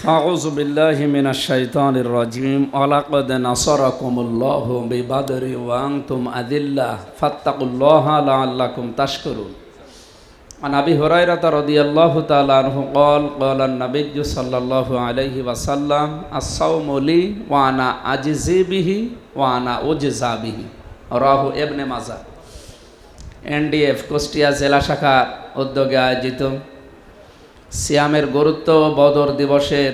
أعوذ بالله من الشيطان الرجيم ولقد نصركم الله ببدر وأنتم أذلة فاتقوا الله لعلكم تشكرون عن أبي هريرة رضي الله تعالى عنه قال قال النبي صلى الله عليه وسلم الصوم لي وأنا أجزي به وأنا أجزى به রাহু ইবনে মাজা এনডিএফ কুষ্টিয়া জেলা শাখার উদ্যোগে আয়োজিত সিয়ামের গুরুত্ব ও বদর দিবসের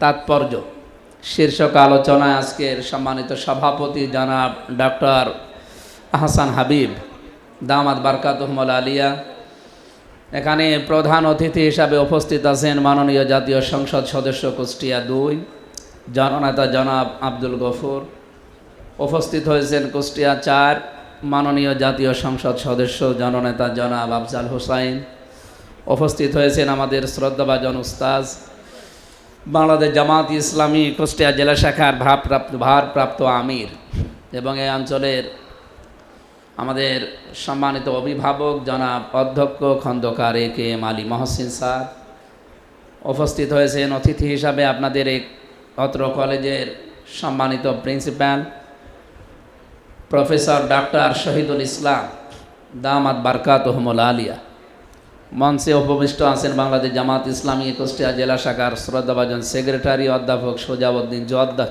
তাৎপর্য শীর্ষক আলোচনায় আজকের সম্মানিত সভাপতি জনাব ডক্টর আহসান হাবিব দামাত বারকাতুহুল আলিয়া, এখানে প্রধান অতিথি হিসাবে উপস্থিত আছেন মাননীয় জাতীয় সংসদ সদস্য কুষ্টিয়া 2 জননেতা জনাব আব্দুল গফুর, উপস্থিত হয়েছেন কুষ্টিয়া 4 মাননীয় জাতীয় সংসদ সদস্য জননেতা জনাব আফজাল হোসাইন, উপস্থিত হয়েছেন আমাদের শ্রদ্ধাভাজন উস্তাজ বাংলাদেশ জামাত ইসলামী কুষ্টিয়া জেলা শাখার ভারপ্রাপ্ত আমির এবং এই অঞ্চলের আমাদের সম্মানিত অভিভাবক জনাব অধ্যক্ষ খন্দকার এ.কে.এম. আলী মহসিন স্যার, উপস্থিত হয়েছেন অতিথি হিসাবে আপনাদের এই অত্র কলেজের সম্মানিত principal professor doctor Shahidul Islam দামাত বারকাতুহুল আলিয়া। মঞ্চে উপবিষ্ট আছেন বাংলাদেশ জামাত ইসলামী কুষ্টিয়া জেলা শাখার শ্রদ্ধাভাজন সেক্রেটারি অধ্যাপক সোজাউদ্দিন জোয়াদ্দার,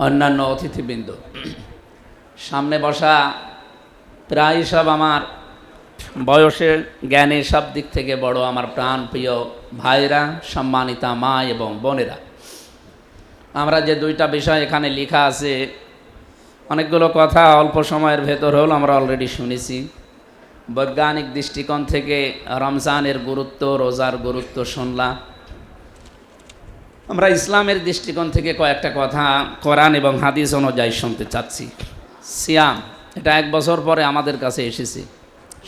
অন্যান্য অতিথিবৃন্দ, সামনে বসা প্রায় সব আমার বয়সে জ্ঞানে সব দিক থেকে বড় আমার প্রাণ প্রিয় ভাইরা, সম্মানিতা মা এবং বোনেরা, আমরা যে দুইটা বিষয় এখানে লেখা আছে, অনেকগুলো কথা অল্প সময়ের ভেতর হল আমরা অলরেডি শুনেছি। বৈজ্ঞানিক দৃষ্টিকোণ থেকে রমজানের গুরুত্ব, রোজার গুরুত্ব শুনলাম। আমরা ইসলামের দৃষ্টিকোণ থেকে কয়েকটা কথা কোরআন এবং হাদিস অনুযায়ী শুনতে চাচ্ছি। সিয়াম এটা 1 বছর পরে আমাদের কাছে এসেছে,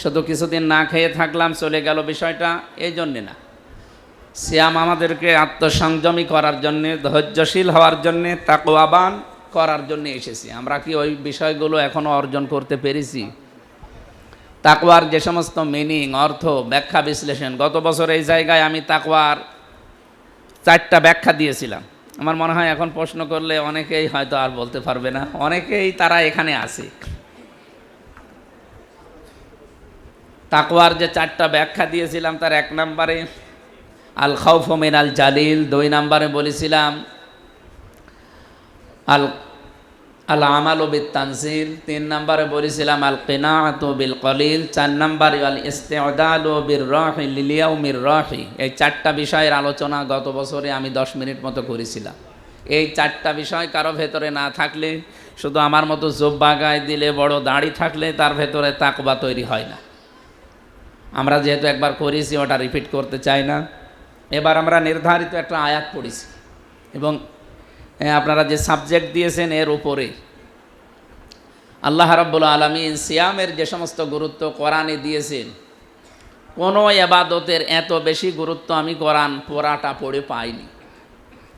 শুধু কিছুদিন না খেয়ে থাকলাম চলে গেল বিষয়টা এই জন্যে না। সিয়াম আমাদেরকে আত্মসংযমী করার জন্যে, ধৈর্যশীল হওয়ার জন্যে, তাকওয়াবান করার জন্য এসেছি। আমরা কি ওই বিষয়গুলো এখনও অর্জন করতে পেরেছি? তাকওয়ার যে সমস্ত মিনিং, অর্থ, ব্যাখ্যা, বিশ্লেষণ, গত বছর এই জায়গায় আমি তাকওয়ার 4টা ব্যাখ্যা দিয়েছিলাম। আমার মনে হয় এখন প্রশ্ন করলে অনেকেই হয়তো আর বলতে পারবে না, অনেকেই তারা এখানে আছে। তাকওয়ার যে 4টা ব্যাখ্যা দিয়েছিলাম তার 1 নম্বরে আল খাউফু মিনাল জালিল, 2 নম্বরে বলেছিলাম আল আমালু বিত তানজিল, 3 নম্বরে বলেছিলাম আল কিনাআতু বিল কলিল, 4 নম্বরে আল ইস্তিউদালু বির রাহি লিল ইয়াউমির রাহি। এই 4টা বিষয়ের আলোচনা গত বছরে আমি 10 মিনিট মতো করেছিলাম। এই 4টা বিষয় কারো ভেতরে না থাকলে, শুধু আমার মতো জোব্বা গায়ে দিলে, বড় দাড়ি থাকলে তার ভেতরে তাকওয়া তৈরি হয় না। আমরা যেহেতু একবার করেছি ওটা রিপিট করতে চাই না। এবার আমরা নির্ধারিত একটা আয়াত পড়েছি এবং আপনারা যে সাবজেক্ট দিয়েছেন এর উপরে আল্লাহ রাব্বুল আলামিন সিয়ামের যে সমস্ত গুরুত্ব কোরআনে দিয়েছেন, কোনো ইবাদতের এত বেশি গুরুত্ব আমি কোরআন পড়াটা পড়ে পাইনি।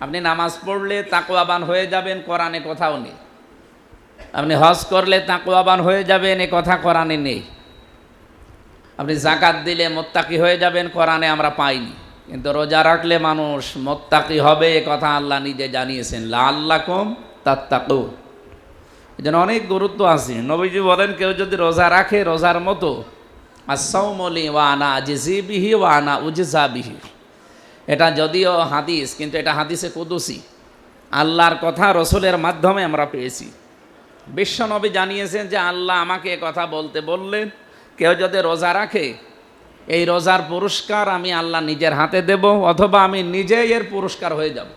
আপনি নামাজ পড়লে তাকওয়াবান হয়ে যাবেন, কোরআনে কোথাও নেই। আপনি হজ করলে তাকওয়াবান হয়ে যাবেন, এ কথা কোরআনে নেই। আপনি যাকাত দিলে মুত্তাকি হয়ে যাবেন, কোরআনে আমরা পাইনি। কিন্তু রোজা রাখলে মানুষ মুত্তাকি হবে, এ কথা আল্লাহ নিজে জানিয়েছেন, লাআল্লাকুম তাত্তাকুন। এজন্য অনেক গুরুত্ব আছে। নবীজি বলেন, কেউ যদি রোজা রাখে রোজার মতো, আস-সাওমু লি ওয়া আনা আজজি বিহি ওয়া আনা উজজা বিহি। এটা যদিও হাদিস, কিন্তু এটা হাদিসে কুদসি, আল্লাহর কথা রসুলের মাধ্যমে আমরা পেয়েছি। বিশ্বনবী জানিয়েছেন যে আল্লাহ আমাকে এ কথা বলতে বললেন, কেউ যদি রোজা রাখে এই রোজার পুরস্কার আমি আল্লাহ নিজের হাতে দেব, অথবা আমি নিজেই এর পুরস্কার হয়ে যাব।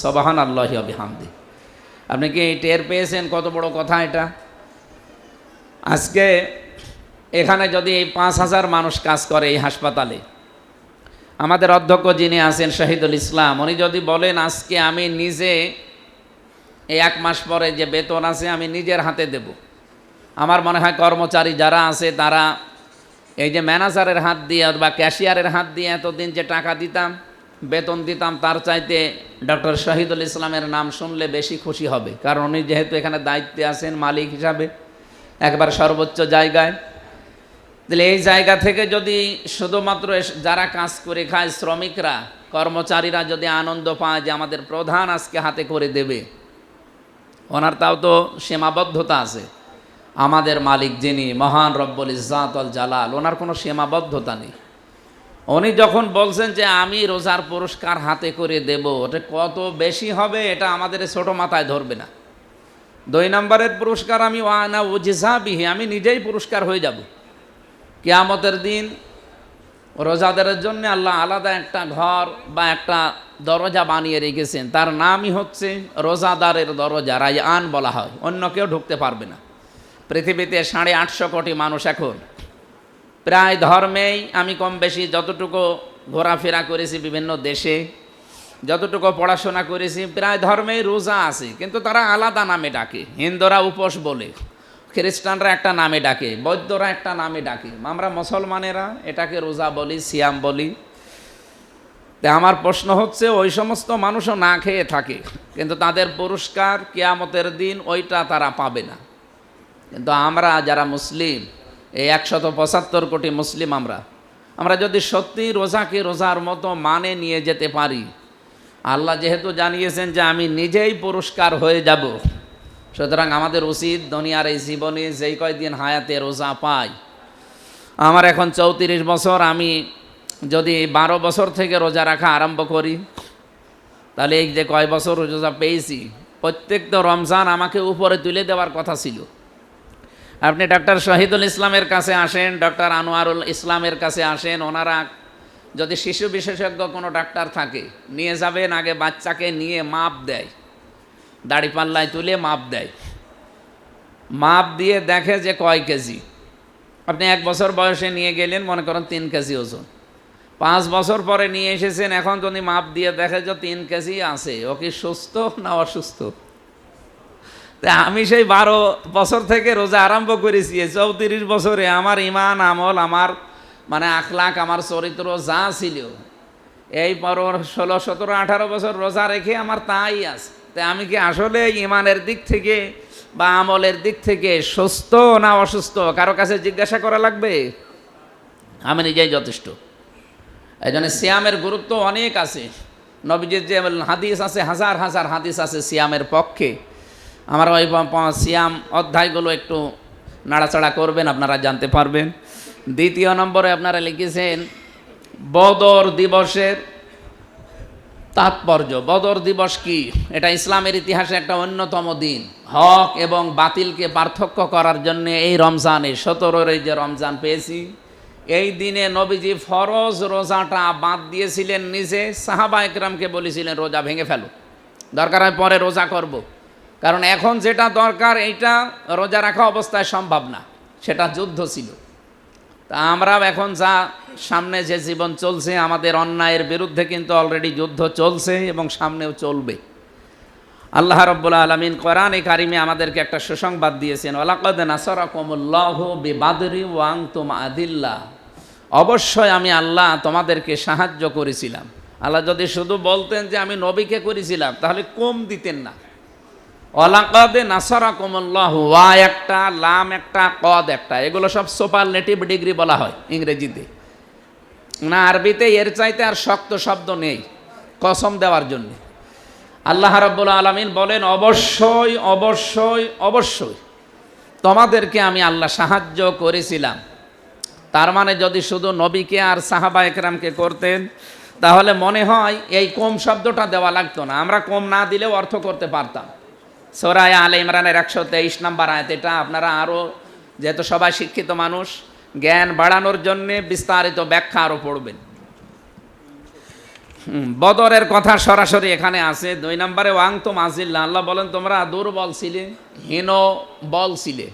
সুবহানাল্লাহি ওয়া বিহামদি। আপনি কি টের পেয়েছেন কত বড় কথা এটা? আজকে এখানে যদি এই 5000 মানুষ কাজ করে এই হাসপাতালে, আমাদের অধ্যক্ষ যিনি আছেন শহীদুল ইসলাম, উনি যদি বলেন আজকে আমি নিজে এই 1 মাস পরে যে বেতন আছে আমি নিজের হাতে দেব, আমার মনে হয় কর্মচারী যারা আছে তারা এই যে ম্যানেজারের হাত দিয়ে বা ক্যাশিয়ারের হাত দিয়ে এতদিন যে টাকা দিতাম, বেতন দিতাম, তার চাইতে ডক্টর শহীদুল ইসলামের নাম শুনলে বেশি খুশি হবে। কারণ উনি যেহেতু এখানে দায়িত্বে আছেন মালিক হিসাবে, একবার সর্বোচ্চ জায়গায়, তাহলে এই জায়গা থেকে যদি শুধুমাত্র যারা কাজ করে খায় শ্রমিকরা কর্মচারীরা যদি আনন্দ পায় যে আমাদের প্রধান আজকে হাতে করে দেবে, ওনার তাও তো সীমাবদ্ধতা আছে। আমাদের মালিক যিনি মহান রব্বুল ইজ্জাত ওয়াল জালাল, ওনার কোনো সীমাবদ্ধতা নেই। উনি যখন বলছেন যে আমি রোজার পুরস্কার হাতে করে দেব, ওটা কত বেশি হবে এটা আমাদের ছোট মাথায় ধরবে না। 2 নম্বরের পুরস্কার আমি ওয়ানা উজিজা বিহি, আমি নিজেই পুরস্কার হয়ে যাব। কিয়ামতের দিন রোজাদারের জন্য আল্লাহ আলাদা একটা ঘর বা একটা দরজা বানিয়ে রেখেছেন, তার নামই হচ্ছে রোজাদারের দরজা, রায়আন বলা হয়। অন্য কেউ ঢুকতে পারবে না। পৃথিবীতে 850 কোটি মানুষ এখন, প্রায় ধর্মেই আমি কম বেশি যতটুকু ঘোরাফেরা করেছি বিভিন্ন দেশে, যতটুকু পড়াশোনা করেছি, প্রায় ধর্মেই রোজা আছে, কিন্তু তারা আলাদা নামে ডাকে। হিন্দুরা উপোস বলে, খ্রিস্টানরা একটা নামে ডাকে, বৌদ্ধরা একটা নামে ডাকে, আমরা মুসলমানেরা এটাকে রোজা বলি, সিয়াম বলি। তা আমার প্রশ্ন হচ্ছে, ওই সমস্ত মানুষও না খেয়ে থাকে, কিন্তু তাদের পুরস্কার কিয়ামতের দিন ওইটা তারা পাবে না। কিন্তু আমরা যারা মুসলিম, এই 175 কোটি মুসলিম, আমরা যদি সত্যি রোজাকে রোজার মতো মানে নিয়ে যেতে পারি, আল্লাহ যেহেতু জানিয়েছেন যে আমি নিজেই পুরস্কার হয়ে যাব, সুতরাং আমাদের উচিত দুনিয়ার এই জীবনে যেই কয়দিন হায়াতে রোজা পাই, আমার এখন 34 বছর, আমি যদি 12 বছর থেকে রোজা রাখা আরম্ভ করি, তাহলে এই যে কয় বছর রোজা পেয়েছি, প্রত্যেকটা রমজান আমাকে উপরে তুলে দেওয়ার কথা ছিল। আপনি ডক্টর শহীদুল ইসলামের কাছে আসেন, ডক্টর আনোয়ারুল ইসলামের কাছে আসেন, ওনারা যদি শিশু বিশেষজ্ঞ কোনো ডাক্তার থাকে নিয়ে যাবেন, আগে বাচ্চাকে নিয়ে মাপ দেয়, দাড়ি পাল্লায় তুলে মাপ দেয়, মাপ দিয়ে দেখে যে কয় কেজি। আপনি 1 বছর বয়সে নিয়ে গেলেন, মনে করেন 3 কেজি ওজন, 5 বছর পরে নিয়ে এসেছেন, এখন যদি মাপ দিয়ে দেখে যে 3 কেজি আছে, ও কি সুস্থ না অসুস্থ? তা আমি সেই 12 বছর থেকে রোজা আরম্ভ করেছি, 34 বছরে আমার ইমান আমল, আমার মানে আখলাক, আমার চরিত্র যা ছিল, এই 16, 17, 18 বছর রোজা রেখে আমার তাই আছে। তাই আমি কি আসলে ইমানের দিক থেকে বা আমলের দিক থেকে সুস্থ না অসুস্থ কারো কাছে জিজ্ঞাসা করা লাগবে? আমি নিজেই যথেষ্ট। এই জন্য সিয়ামের গুরুত্ব অনেক আছে। নবীজির যে হাদিস আছে, হাজার হাজার হাদিস আছে সিয়ামের পক্ষে। আমার ওই সিয়াম অধ্যায়গুলো একটু নাড়াচাড়া করবেন, আপনারা জানতে পারবেন। 2 নম্বরে আপনারা লিখেছেন বদর দিবসের তাৎপর্য। বদর দিবস কি? এটা ইসলামের ইতিহাসে একটা অন্যতম দিন। হক এবং বাতিলকে পার্থক্য করার জন্য এই রমজানে, 17 যে রমজান পেয়েছি, এই দিনে নবীজি ফরজ রোজাটা বাদ দিয়েছিলেন নিজে, সাহাবা একরামকে বলেছিলেন রোজা ভেঙে ফেলো, দরকার হয় পরে রোজা করব। কারণ এখন যেটা দরকার এইটা রোজা রাখা অবস্থায় সম্ভব না, সেটা যুদ্ধ ছিল। তা আমরাও এখন যা সামনে যে জীবন চলছে, আমাদের অন্যায়ের বিরুদ্ধে কিন্তু অলরেডি যুদ্ধ চলছে এবং সামনেও চলবে। আল্লাহ রাব্বুল আলামিন কোরআনে কারিমে আমাদেরকে একটা সুসংবাদ দিয়েছেন, ওয়ালাকাদ নাসারাকুমুল্লাহু বিবাদরি ওয়া আনতুম আদিল্লাহ। অবশ্যই আমি আল্লাহ তোমাদেরকে সাহায্য করেছিলাম। আল্লাহ যদি শুধু বলতেন যে আমি নবীকে করেছিলাম, তাহলে কম দিতেন না। ওয়ালাকাদ নাসারাকুমুল্লাহু, ওয়া একটা, লাম একটা, কদ একটা, এগুলো সব সুপারলেটিভ ডিগ্রি বলা হয় ইংরেজিতে। না, আরবিতে এর চাইতে আর শক্ত শব্দ নেই কসম দেওয়ার জন্য। আল্লাহ রাব্বুল আলামিন বলেন অবশ্যই অবশ্যই অবশ্যই তোমাদেরকে আমি আল্লাহ সাহায্য করেছিলাম। তার মানে যদি শুধু নবীকে আর সাহাবা একরামকে করতেন, তাহলে মনে হয় এই কম শব্দটা দেওয়া লাগতো না, আমরা কম না দিলেও অর্থ করতে পারতাম। সূরা আলে ইমরানের 123 নম্বর আয়াত, এটা আপনারা আরও, যেহেতু সবাই শিক্ষিত মানুষ, জ্ঞান বাড়ানোর জন্যে বিস্তারিত ব্যাখ্যা আরও পড়বেন। বদরের কথা সরাসরি এখানে আছে। 2 নম্বরে ওয়াংতুম আজিল্লাহ, আল্লাহ বলেন তোমরা দুর্বল ছিলে, হীন বল ছিলে।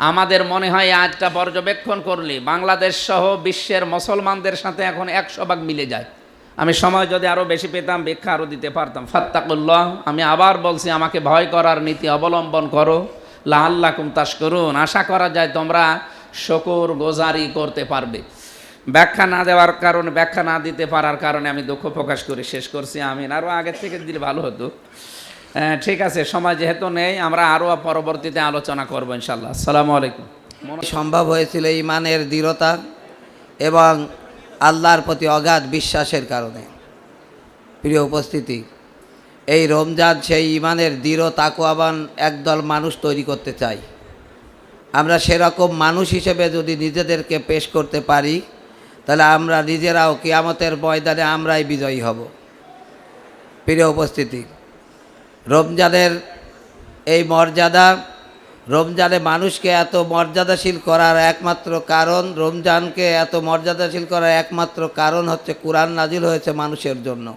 আমাদের মনে হয় আজটা পর্যবেক্ষণ করলে বাংলাদেশ সহ বিশ্বের মুসলমানদের সাথে এখন 100 ভাগ মিলে যায়। আমি সময় যদি আরও বেশি পেতাম ব্যাখ্যা আরও দিতে পারতাম। ফাত্তাকুল্লাহ, আমি আবার বলছি, আমাকে ভয় করার নীতি অবলম্বন করো। লাআল্লাকুম তাশকুরুন, আশা করা যায় তোমরা শুকর গুজারি করতে পারবে। ব্যাখ্যা না দেওয়ার কারণে, ব্যাখ্যা না দিতে পারার কারণে আমি দুঃখ প্রকাশ করে শেষ করছি। আমিন। আরও আগের থেকে দিলে ভালো হতো। ঠিক আছে, সময় যেহেতু নেই, আমরা আরও পরবর্তীতে আলোচনা করবো ইনশাল্লাহ। আসসালামু আলাইকুম। সম্ভব হয়েছিল ইমানের দৃঢ়তা এবং আল্লাহর প্রতি অগাধ বিশ্বাসের কারণে। প্রিয় উপস্থিতি, এই রমজান সেই ইমানের দৃঢ় তাকওয়াবান একদল মানুষ তৈরি করতে চাই। আমরা সেরকম মানুষ হিসেবে যদি নিজেদেরকে পেশ করতে পারি, তাহলে আমরা নিজেরাও কিয়ামতের ময়দানে আমরাই বিজয়ী হব। প্রিয় উপস্থিতি, রমজানের এই মর্যাদা, রমজানে মানুষকে এত মর্যাদাশীল করার একমাত্র কারণ, রমজানকে এত মর্যাদাশীল করার একমাত্র কারণ হচ্ছে কোরআন নাজিল হয়েছে মানুষের জন্য।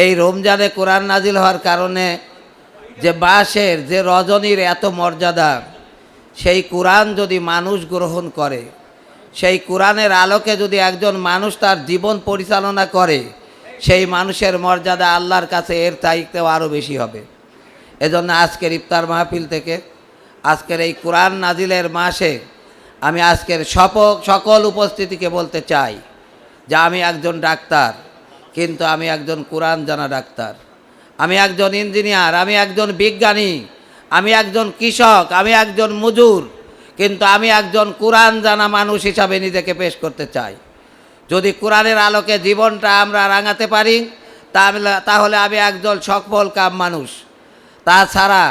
এই রমজানে কোরআন নাজিল হওয়ার কারণে যে মাসের, যে রজনীর এত মর্যাদা, সেই কোরআন যদি মানুষ গ্রহণ করে, সেই কোরআনের আলোকে যদি একজন মানুষ তার জীবন পরিচালনা করে, সেই মানুষের মর্যাদা আল্লাহর কাছে এর চাইতেও আরও বেশি হবে। এজন্য আজকের ইফতার মাহফিল থেকে, আজকের এই কোরআন নাজিলের মাসে আমি আজকের সকল উপস্থিতিকে বলতে চাই যে আমি একজন ডাক্তার, কিন্তু আমি একজন কোরআন জানা ডাক্তার। আমি একজন ইঞ্জিনিয়ার, আমি একজন বিজ্ঞানী, আমি একজন কৃষক, আমি একজন মজুর, কিন্তু আমি একজন কোরআন জানা মানুষ হিসাবে নিজেকে পেশ করতে চাই। যদি কোরআনের আলোকে জীবনটা আমরা রাঙাতে পারি, তাহলে আমি একজন সফল কাম মানুষ। তাছাড়া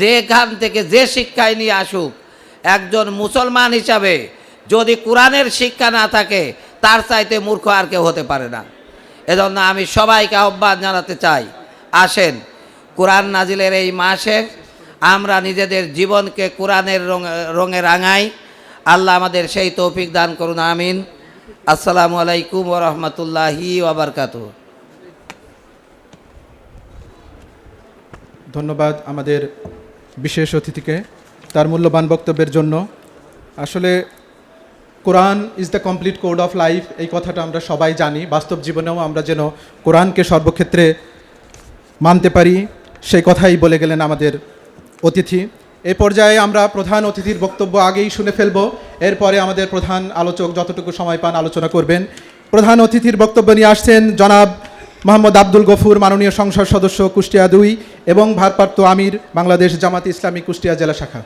যেখান থেকে যে শিক্ষায় নিয়ে আসুক, একজন মুসলমান হিসাবে যদি কোরআনের শিক্ষা না থাকে, তার চাইতে মূর্খ আর কেউ হতে পারে না। এজন্য আমি সবাইকে আহ্বান জানাতে চাই, আসেন কোরআন নাজিলের এই মাসে আমরা নিজেদের জীবনকে কোরআনের রঙে রাঙাই। আল্লাহ আমাদের সেই তৌফিক দান করুন, আমিন। আসসালামু আলাইকুম ওয়া রাহমাতুল্লাহি ওয়া বারাকাতুহু। ধন্যবাদ আমাদের বিশেষ অতিথিকে তার মূল্যবান বক্তব্যের জন্য। আসলে Quran is the complete code of life, এই কথাটা আমরা সবাই জানি। বাস্তব জীবনেও আমরা যেন কোরআনকে সর্বক্ষেত্রে মানতে পারি, সেই কথাই বলে গেলেন আমাদের অতিথি। এই পর্যায়ে আমরা প্রধান অতিথির বক্তব্য আগেই শুনে ফেলব, এরপরে আমাদের প্রধান আলোচক যতটুকু সময় পান আলোচনা করবেন। প্রধান অতিথির বক্তব্য নিয়ে আসছেন জনাব মোহাম্মদ আব্দুল গফুর, মাননীয় সংসদ সদস্য কুষ্টিয়া 2 এবং ভারপ্রাপ্ত আমির বাংলাদেশ জামাত ইসলামী কুষ্টিয়া জেলা শাখা।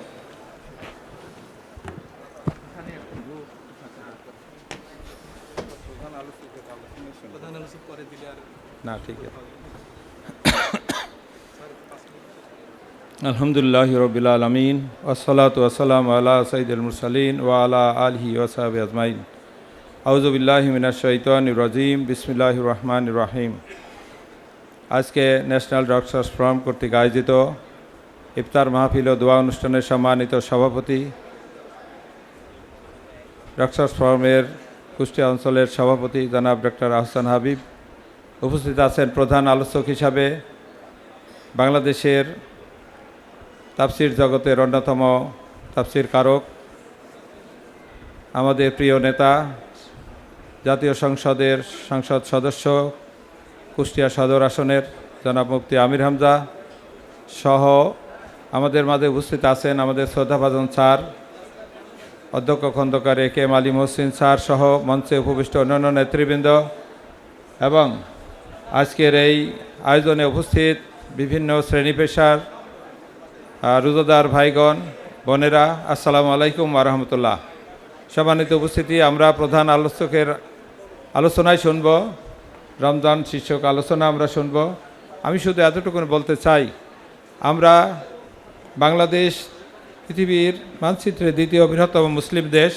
আলহামদুলিল্লাহি রাব্বিল আলামিন ওয়াসসালাতু ওয়াসসালামু আলা সাইয়্যিদিল মুরসালিন ওয়া আলা আলিহি ওয়া সাহবিহি আজমাইন। আউযু বিল্লাহি মিনাশ শাইতানির রাজিম। বিসমিল্লাহির রহমানির রহিম। আজকে ন্যাশনাল ডক্টরস ফোরাম কর্তৃক আয়োজিত ইফতার মাহফিল ও দোয়া অনুষ্ঠানের সম্মানিত সভাপতি, ডক্টরস ফোরামের কুষ্টিয়া অঞ্চলের সভাপতি জনাব ডক্টর আহসান হাবিব, উপস্থিত আছেন প্রধান আলোচক হিসাবে বাংলাদেশের তাফসির জগতের অন্যতম তাফসির কারক, আমাদের প্রিয় নেতা, জাতীয় সংসদের সংসদ সদস্য, কুষ্টিয়া সদর আসনের জনাব মুফতি আমির হামজা সহ আমাদের মাঝে উপস্থিত আছেন আমাদের শ্রদ্ধাভাজন স্যার, অধ্যক্ষ Khandakar A K M Ali Mohsin sir সহ মঞ্চে উপবিষ্ট অন্যান্য নেতৃবৃন্দ এবং আজকের এই আয়োজনে উপস্থিত বিভিন্ন শ্রেণী পেশার রোজাদার ভাইগণ বোনেরা, আসসালামু আলাইকুম ওয়া রাহমাতুল্লাহ। সম্মানিত উপস্থিতি, আমরা প্রধান আলোচকের আলোচনায় শুনব, রমজান শীর্ষক আলোচনা আমরা শুনব। আমি শুধু এতটুকু বলতে চাই, আমরা বাংলাদেশ পৃথিবীর মানচিত্রে দ্বিতীয় বৃহত্তম মুসলিম দেশ।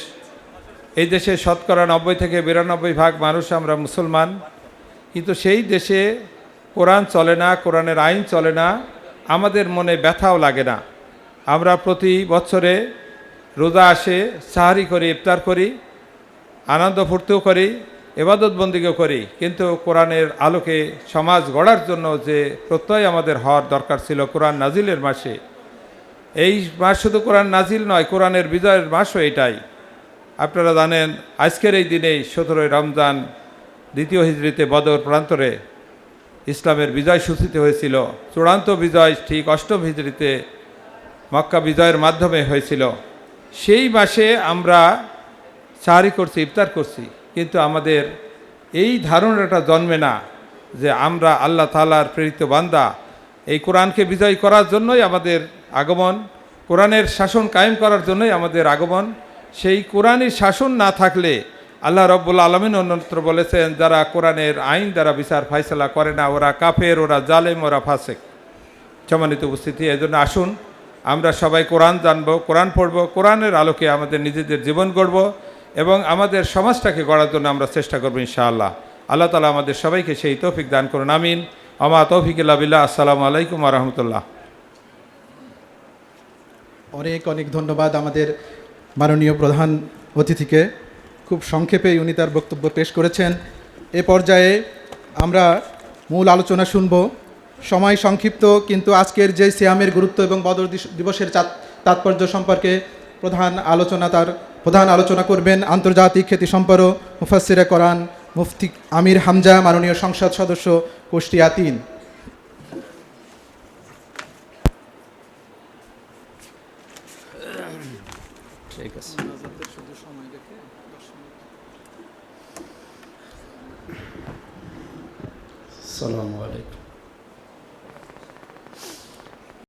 এই দেশে শতকরা 90 থেকে 92% মানুষ আমরা মুসলমান, কিন্তু সেই দেশে কোরআন চলে না, কোরআনের আইন চলে না, আমাদের মনে ব্যথাও লাগে না। আমরা প্রতি বছরে রোজা আসে, সাহারি করি, ইফতার করি, আনন্দ ফুর্তিও করি, ইবাদত বন্দিও করি, কিন্তু কোরআনের আলোকে সমাজ গড়ার জন্য যে প্রত্যয় আমাদের হওয়ার দরকার ছিল কোরআন নাজিলের মাসে, এই মাস শুধু কোরআন নাজিল নয়, কোরআনের বিজয়ের মাসও এটাই। আপনারা জানেন আজকের এই দিনেই 17 রমজান দ্বিতীয় হিজরিতে বদর প্রান্তরে ইসলামের বিজয় সূচিত হয়েছিল। চূড়ান্ত বিজয় ঠিক 8ম হিজরিতে মক্কা বিজয়ের মাধ্যমে হয়েছিল। সেই মাসে আমরা সাহারি করছি, ইফতার করছি, কিন্তু আমাদের এই ধারণাটা জন্মে না যে আমরা আল্লাহ তাআলার প্রেরিত বান্দা, এই কোরআনকে বিজয় করার জন্যই আমাদের আগমন, কোরআনের শাসন কায়েম করার জন্যই আমাদের আগমন। সেই কোরআনের শাসন না থাকলে আল্লাহ রব্বুল আলমিন অন্যত্র বলেছেন, যারা কোরআনের আইন দ্বারা বিচার ফাইসলা করে না ওরা কাফের, ওরা জালেম, ওরা ফাসেক। সম্মানিত উপস্থিতি, এজন্য আসুন আমরা সবাই কোরআন জানবো, কোরআন পড়বো, কোরআনের আলোকে আমাদের নিজেদের জীবন গড়ব এবং আমাদের সমাজটাকে গড়ার জন্য আমরা চেষ্টা করবো ইনশাআল্লাহ। আল্লাহ তাআলা আমাদের সবাইকে সেই তৌফিক দান করুন, আমিন। আমা তৌফিক ইল্লা বিল্লাহ। আসসালামু আলাইকুম ওয়া রাহমাতুল্লাহ। অনেক অনেক ধন্যবাদ আমাদের মাননীয় প্রধান অতিথিকে। খুব সংক্ষেপে উনি তার বক্তব্য পেশ করেছেন। এ পর্যায়ে আমরা মূল আলোচনা শুনব। সময় সংক্ষিপ্ত, কিন্তু আজকের যে সিয়ামের গুরুত্ব এবং বদর দিবসের তাৎপর্য সম্পর্কে প্রধান আলোচনা করবেন আন্তর্জাতিক খ্যাতিসম্পন্ন মুফাসসিরে কোরআন মুফতি আমির হামজা, মাননীয় সংসদ সদস্য, কুষ্টিয়া ৩। ঠিক আছে। আসসালামু আলাইকুম।